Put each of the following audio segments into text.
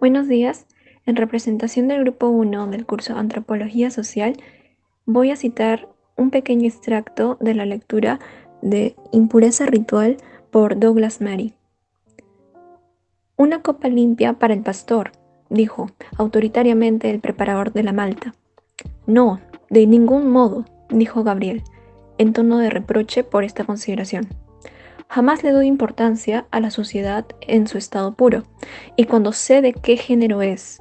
Buenos días. En representación del grupo 1 del curso Antropología Social, voy a citar un pequeño extracto de la lectura de Impureza Ritual por Douglas Murray. Una copa limpia para el pastor, dijo autoritariamente el preparador de la malta. No, de ningún modo, dijo Gabriel, en tono de reproche por esta consideración. Jamás le doy importancia a la suciedad en su estado puro, y cuando sé de qué género es.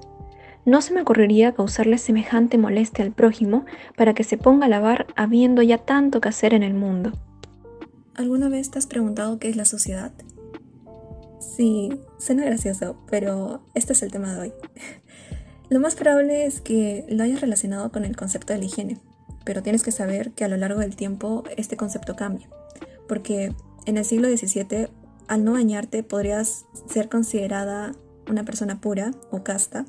No se me ocurriría causarle semejante molestia al prójimo para que se ponga a lavar habiendo ya tanto que hacer en el mundo. ¿Alguna vez te has preguntado qué es la sociedad? Sí, suena gracioso, pero este es el tema de hoy. Lo más probable es que lo hayas relacionado con el concepto de la higiene, pero tienes que saber que a lo largo del tiempo este concepto cambia, porque en el siglo XVII, al no bañarte podrías ser considerada una persona pura o casta,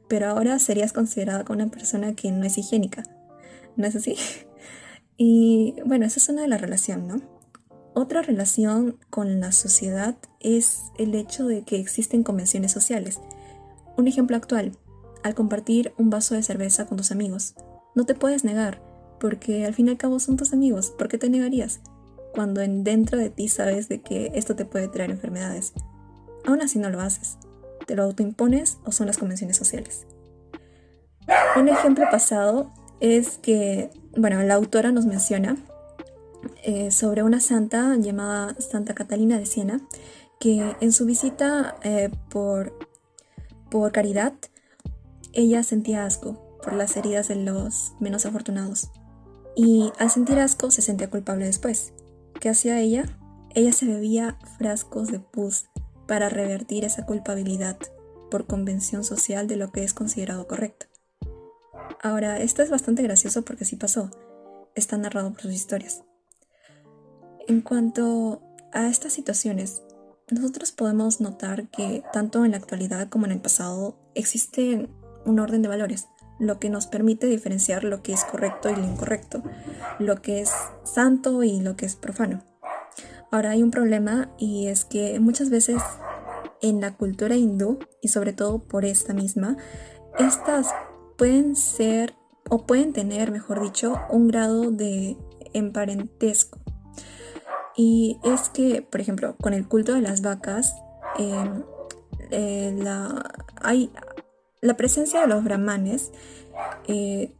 pero ahora serías considerada como una persona que no es higiénica, ¿no es así? Y bueno, esa es una de las relaciones, ¿no? Otra relación con la sociedad es el hecho de que existen convenciones sociales. Un ejemplo actual, al compartir un vaso de cerveza con tus amigos, no te puedes negar, porque al fin y al cabo son tus amigos. ¿Por qué te negarías? Cuando dentro de ti sabes de que esto te puede traer enfermedades. Aún así no lo haces. ¿Te lo autoimpones o son las convenciones sociales? Un ejemplo pasado es que, bueno, la autora nos menciona sobre una santa llamada Santa Catalina de Siena, que en su visita por caridad, ella sentía asco por las heridas de los menos afortunados. Y al sentir asco se sentía culpable después. ¿Qué hacía ella? Ella se bebía frascos de pus para revertir esa culpabilidad por convención social de lo que es considerado correcto. Ahora, esto es bastante gracioso porque sí pasó. Está narrado por sus historias. En cuanto a estas situaciones, nosotros podemos notar que tanto en la actualidad como en el pasado existe un orden de valores, lo que nos permite diferenciar lo que es correcto y lo incorrecto, lo que es santo y lo que es profano. Ahora hay un problema y es que muchas veces en la cultura hindú, y sobre todo por esta misma, estas pueden ser o pueden tener, mejor dicho, un grado de emparentesco. Y es que, por ejemplo, con el culto de las vacas, eh, hay la presencia de los brahmanes. eh,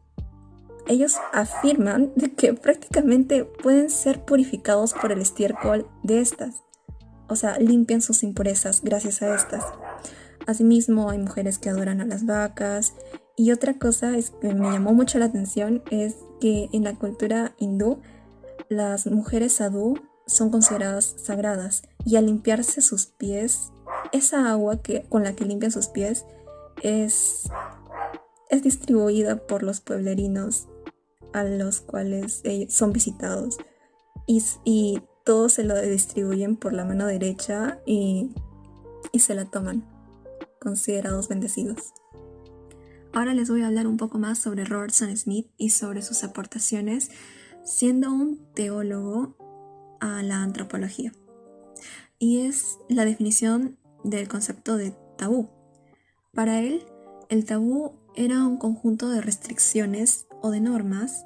Ellos afirman de que prácticamente pueden ser purificados por el estiércol de estas. O sea, limpian sus impurezas gracias a estas. Asimismo, hay mujeres que adoran a las vacas. Y otra cosa es que me llamó mucho la atención es que en la cultura hindú las mujeres sadhu son consideradas sagradas y al limpiarse sus pies, esa agua con la que limpian sus pies es, es distribuida por los pueblerinos a los cuales son visitados y todos se lo distribuyen por la mano derecha y se la toman, considerados bendecidos. Ahora les voy a hablar un poco más sobre Robertson Smith y sobre sus aportaciones siendo un teólogo a la antropología. Y es la definición del concepto de tabú. Para él, el tabú era un conjunto de restricciones o de normas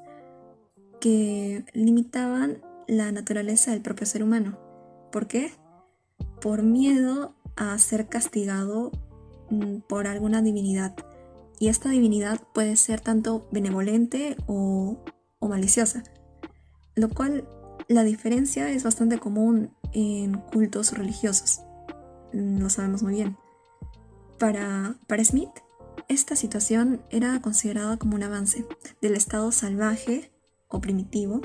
que limitaban la naturaleza del propio ser humano. ¿Por qué? Por miedo a ser castigado por alguna divinidad. Y esta divinidad puede ser tanto benevolente o maliciosa, lo cual la diferencia es bastante común en cultos religiosos. Lo sabemos muy bien. Para Smith, esta situación era considerada como un avance del estado salvaje o primitivo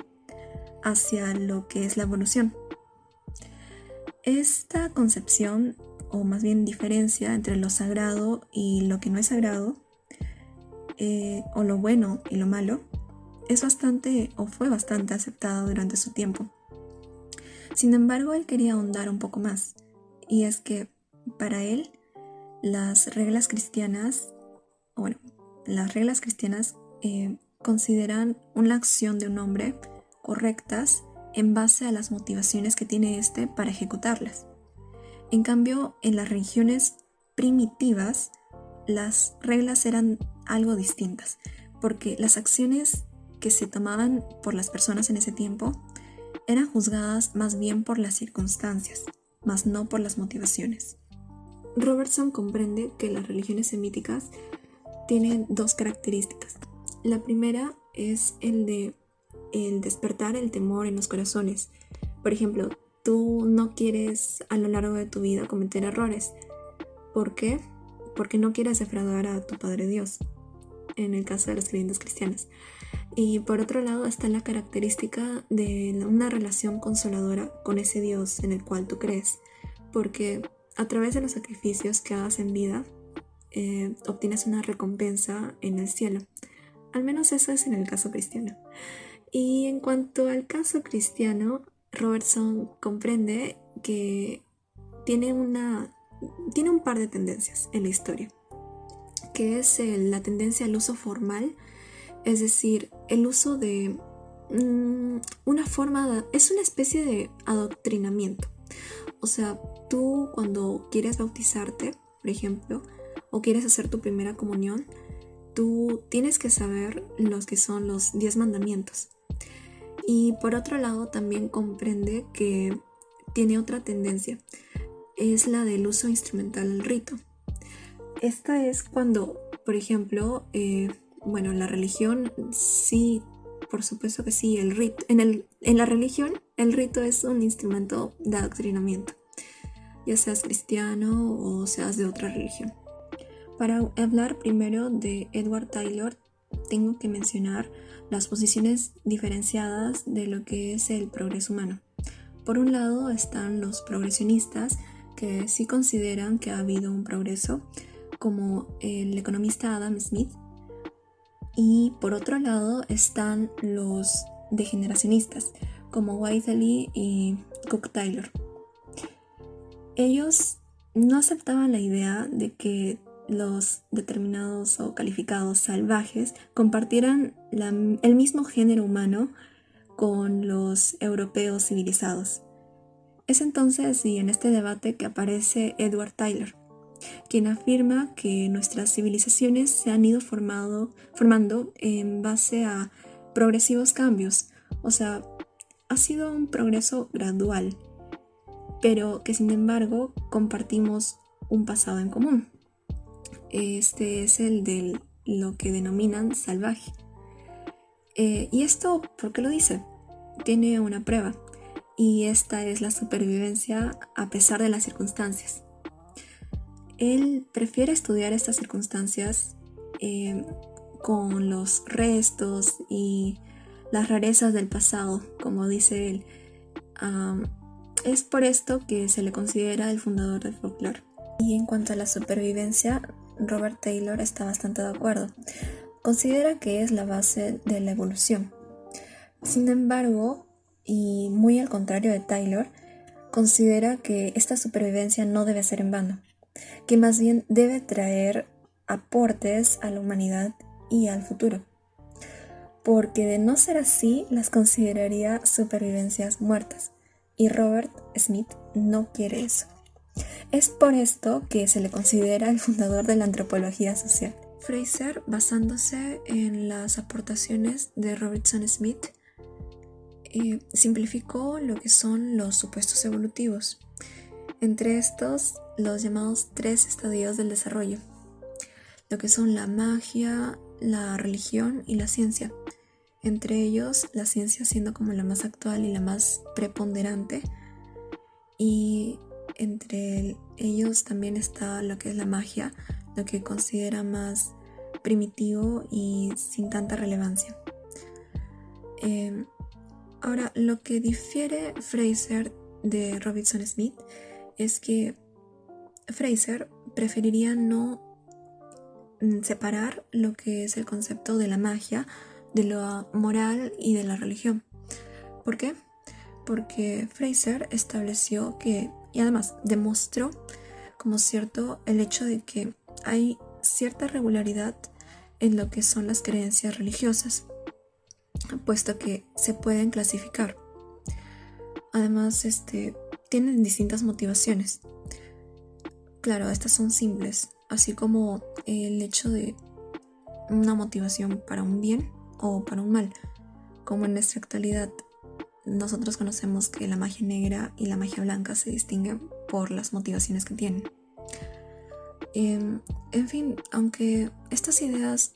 hacia lo que es la evolución. Esta concepción, o más bien diferencia entre lo sagrado y lo que no es sagrado, o lo bueno y lo malo, es bastante o fue bastante aceptada durante su tiempo. Sin embargo, él quería ahondar un poco más, y es que para él las reglas cristianas, consideran una acción de un hombre correctas en base a las motivaciones que tiene éste para ejecutarlas. En cambio, en las religiones primitivas las reglas eran algo distintas, porque las acciones que se tomaban por las personas en ese tiempo eran juzgadas más bien por las circunstancias, más no por las motivaciones. Robertson comprende que las religiones semíticas tienen dos características. La primera es el despertar el temor en los corazones. Por ejemplo, tú no quieres a lo largo de tu vida cometer errores. ¿Por qué? Porque no quieres defraudar a tu Padre Dios, en el caso de los creyentes cristianos. Y por otro lado está la característica de una relación consoladora con ese Dios en el cual tú crees, porque a través de los sacrificios que hagas en vida, obtienes una recompensa en el cielo. Al menos eso es en el caso cristiano. Y en cuanto al caso cristiano, Robertson comprende que tiene un par de tendencias en la historia, que es la tendencia al uso formal, es decir, el uso de es una especie de adoctrinamiento. O sea, tú cuando quieres bautizarte, por ejemplo, o quieres hacer tu primera comunión, tú tienes que saber los que son los 10 mandamientos. Y por otro lado también comprende que tiene otra tendencia, es la del uso instrumental del rito. Esta es cuando, por ejemplo, la religión sí, por supuesto que sí, el rito. En la religión, el rito es un instrumento de adoctrinamiento, ya seas cristiano o seas de otra religión. Para hablar primero de Edward Tylor, tengo que mencionar las posiciones diferenciadas de lo que es el progreso humano. Por un lado están los progresionistas, que sí consideran que ha habido un progreso, como el economista Adam Smith, y por otro lado están los degeneracionistas, como Whiteley y Cook Taylor. Ellos no aceptaban la idea de que los determinados o calificados salvajes compartieran el mismo género humano con los europeos civilizados. Es entonces y en este debate que aparece Edward Tylor, quien afirma que nuestras civilizaciones se han ido formando en base a progresivos cambios, o sea, ha sido un progreso gradual, pero que sin embargo compartimos un pasado en común. Este es el de lo que denominan salvaje. ¿Y esto por qué lo dice? Tiene una prueba, y esta es la supervivencia a pesar de las circunstancias. Él prefiere estudiar estas circunstancias con los restos y las rarezas del pasado, como dice él. Es por esto que se le considera el fundador del folclore. Y en cuanto a la supervivencia, Robert Taylor está bastante de acuerdo. Considera que es la base de la evolución. Sin embargo, y muy al contrario de Taylor, considera que esta supervivencia no debe ser en vano, que más bien debe traer aportes a la humanidad y al futuro, porque de no ser así las consideraría supervivencias muertas, y Robert Smith no quiere eso. Es por esto que se le considera el fundador de la antropología social. Fraser, basándose en las aportaciones de Robertson Smith, simplificó lo que son los supuestos evolutivos, entre estos los llamados 3 estadios del desarrollo, lo que son la magia, la religión y la ciencia. Entre ellos, la ciencia siendo como la más actual y la más preponderante, y entre ellos también está lo que es la magia, lo que considera más primitivo y sin tanta relevancia. Ahora, lo que difiere Fraser de Robertson Smith es que Fraser preferiría no separar lo que es el concepto de la magia, de lo moral y de la religión. ¿Por qué? Porque Fraser estableció que, y además demostró como cierto el hecho de que hay cierta regularidad en lo que son las creencias religiosas, puesto que se pueden clasificar. Además, tienen distintas motivaciones. Claro, estas son simples, así como el hecho de una motivación para un bien o para un mal, como en nuestra actualidad nosotros conocemos que la magia negra y la magia blanca se distinguen por las motivaciones que tienen. En fin, aunque estas ideas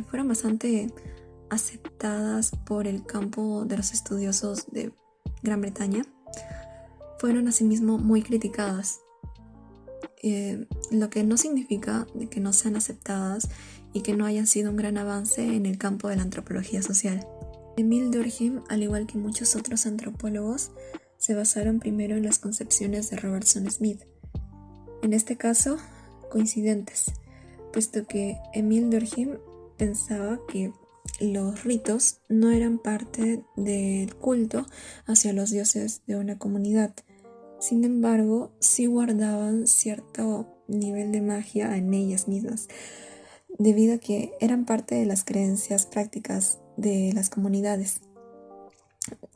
fueron bastante aceptadas por el campo de los estudiosos de Gran Bretaña, fueron asimismo muy criticadas, lo que no significa de que no sean aceptadas y que no hayan sido un gran avance en el campo de la antropología social. Emile Durkheim, al igual que muchos otros antropólogos, se basaron primero en las concepciones de Robertson Smith. En este caso, coincidentes, puesto que Emile Durkheim pensaba que los ritos no eran parte del culto hacia los dioses de una comunidad. Sin embargo, sí guardaban cierto nivel de magia en ellas mismas, debido a que eran parte de las creencias prácticas de las comunidades.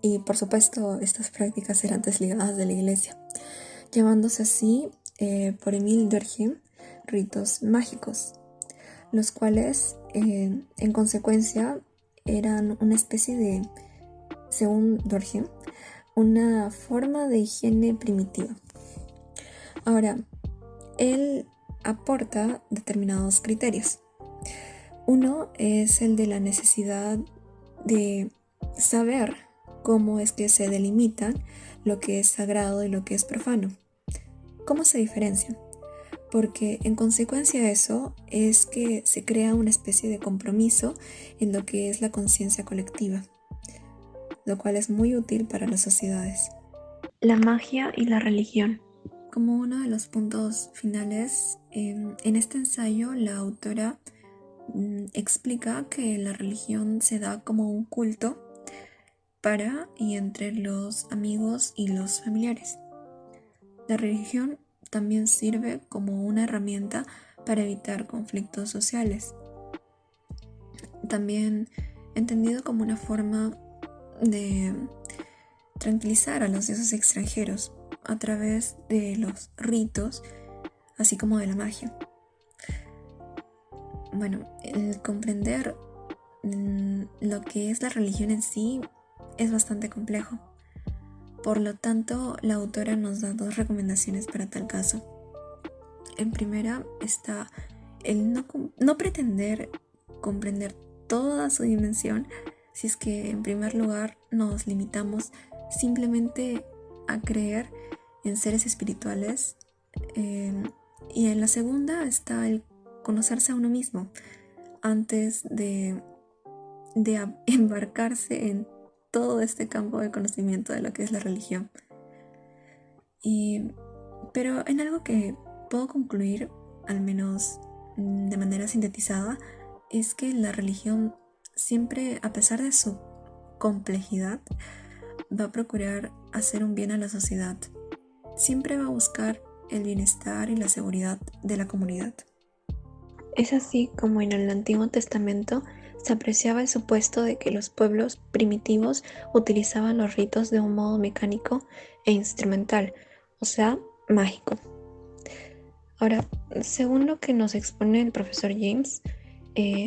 Y por supuesto, estas prácticas eran desligadas de la iglesia, llamándose así por Emile Durkheim ritos mágicos, los cuales en consecuencia eran una especie de, según Durkheim, una forma de higiene primitiva. Ahora, él aporta determinados criterios. Uno es el de la necesidad de saber cómo es que se delimitan lo que es sagrado y lo que es profano. ¿Cómo se diferencian? Porque en consecuencia de eso es que se crea una especie de compromiso en lo que es la conciencia colectiva, lo cual es muy útil para las sociedades. La magia y la religión. Como uno de los puntos finales, en este ensayo la autora explica que la religión se da como un culto para y entre los amigos y los familiares. La religión también sirve como una herramienta para evitar conflictos sociales. También entendido como una forma de tranquilizar a los dioses extranjeros a través de los ritos, así como de la magia. Bueno, el comprender lo que es la religión en sí es bastante complejo. Por lo tanto, la autora nos da dos recomendaciones para tal caso. En primera está el no pretender comprender toda su dimensión, si es que en primer lugar nos limitamos simplemente a creer en seres espirituales, y en la segunda está el conocerse a uno mismo antes de embarcarse en todo este campo de conocimiento de lo que es la religión. Pero en algo que puedo concluir, al menos de manera sintetizada, es que la religión siempre, a pesar de su complejidad, va a procurar hacer un bien a la sociedad. Siempre va a buscar el bienestar y la seguridad de la comunidad. Es así como en el Antiguo Testamento se apreciaba el supuesto de que los pueblos primitivos utilizaban los ritos de un modo mecánico e instrumental, o sea, mágico. Ahora, según lo que nos expone el profesor James,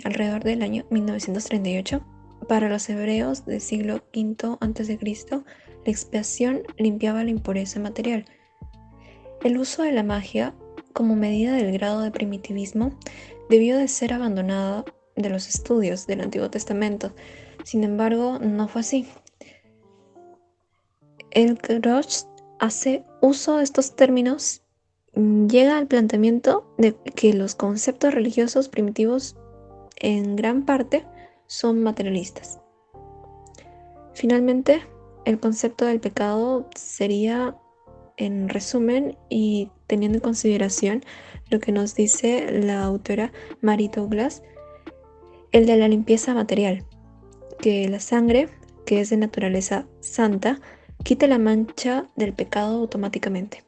alrededor del año 1938, para los hebreos del siglo V a.C., la expiación limpiaba la impureza material. El uso de la magia, como medida del grado de primitivismo, debió de ser abandonada de los estudios del Antiguo Testamento. Sin embargo, no fue así. El Grosch hace uso de estos términos, llega al planteamiento de que los conceptos religiosos primitivos en gran parte son materialistas. Finalmente, el concepto del pecado sería, en resumen y teniendo en consideración lo que nos dice la autora Mary Douglas, el de la limpieza material, que la sangre, que es de naturaleza santa, quite la mancha del pecado automáticamente.